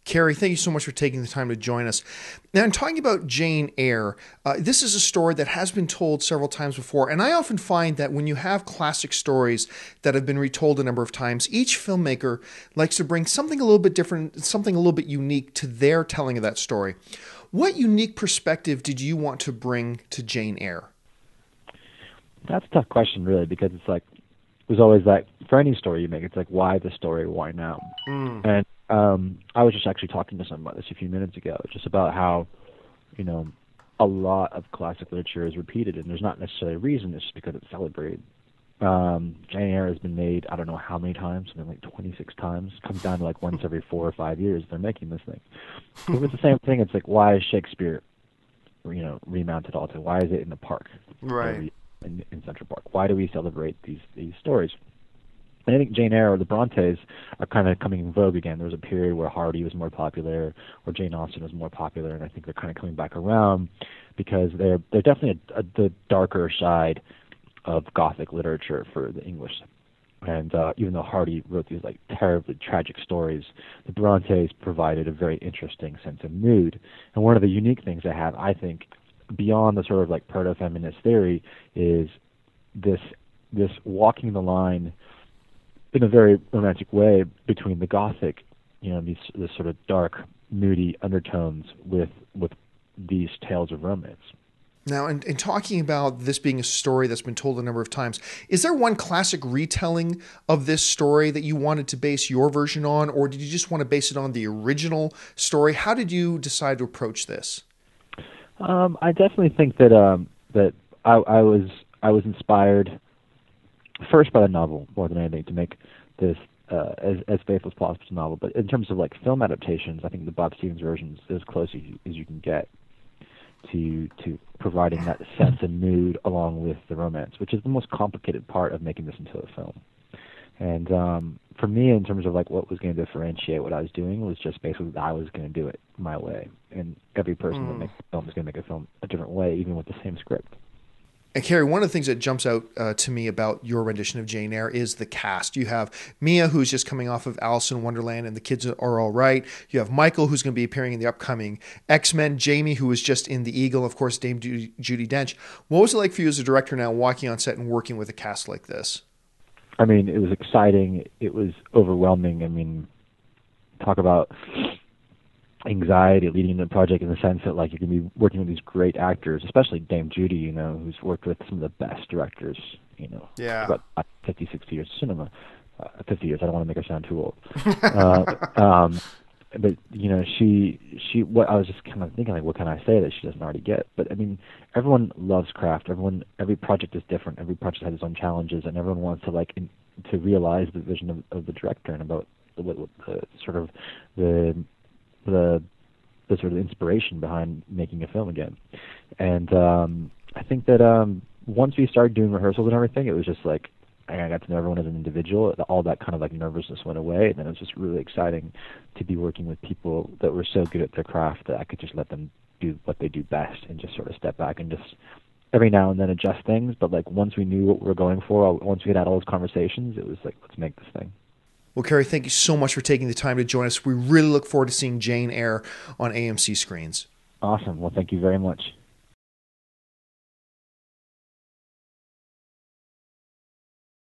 Cary, thank you so much for taking the time to join us. Now, I'm talking about Jane Eyre. This is a story that has been told several times before, and I often find that when you have classic stories that have been retold a number of times, each filmmaker likes to bring something a little bit different, something a little bit unique to their telling of that story. What unique perspective did you want to bring to Jane Eyre? That's a tough question, really, because it's like there's always that for any story you make. It's like, why the story? Why now? And I was just actually talking to someone about this a few minutes ago, just about how, a lot of classic literature is repeated, and there's not necessarily a reason. It's just because it's celebrated. Jane Eyre has been made, I don't know how many times, something like 26 times. It comes down to like once every 4 or 5 years they're making this thing. But it's the same thing. It's like, why is Shakespeare, remounted all the time? Why is it in the park? Right. In Central Park? Why do we celebrate these stories? And I think Jane Eyre or the Brontes are kind of coming in vogue again. There was a period where Hardy was more popular, or Jane Austen was more popular, and I think they're kind of coming back around because they're definitely the darker side of Gothic literature for the English. And even though Hardy wrote these like terribly tragic stories, the Brontes provided a very interesting sense of mood. And one of the unique things they have, I think, beyond the sort of like proto-feminist theory, is this walking the line in a very romantic way between the Gothic, this sort of dark, moody undertones with these tales of romance. Now, in talking about this being a story that's been told a number of times, is there one classic retelling of this story that you wanted to base your version on, or did you just want to base it on the original story? How did you decide to approach this? I definitely think that I was inspired first by the novel more than anything to make this as faithful as possible to the novel. But in terms of like film adaptations, I think the Bob Stevens version is as close as you can get to providing that sense and mood along with the romance, which is the most complicated part of making this into a film. And for me, in terms of like what was going to differentiate what I was doing, was just basically that I was going to do it my way, and every person that makes a film is going to make a film a different way, even with the same script. And Cary, one of the things that jumps out to me about your rendition of Jane Eyre is the cast. You have Mia, who's just coming off of Alice in Wonderland and The Kids Are All Right. You have Michael, who's going to be appearing in the upcoming X-Men. Jamie, who was just in The Eagle. Of course, Dame Judi Dench. What was it like for you as a director now walking on set and working with a cast like this? I mean, it was exciting. It was overwhelming. I mean, talk about anxiety leading into the project in the sense that like you can be working with these great actors, especially Dame Judy, who's worked with some of the best directors, Yeah. about 50, 60 years of cinema. 50 years, I don't want to make her sound too old. But she what I was just kind of thinking, like, what can I say that she doesn't already get? But I mean, everyone loves craft. Every project is different. Every project has its own challenges, and everyone wants to to realize the vision of the director and about the sort of the sort of inspiration behind making a film again. And I think that once we started doing rehearsals and everything, it was just like I got to know everyone as an individual. All that kind of like nervousness went away, and then it was just really exciting to be working with people that were so good at their craft that I could just let them do what they do best and just sort of step back and just every now and then adjust things. But like once we knew what we were going for, once we had all those conversations, it was like, let's make this thing. Well, Cary, thank you so much for taking the time to join us. We really look forward to seeing Jane Eyre on AMC screens. Awesome. Well, thank you very much.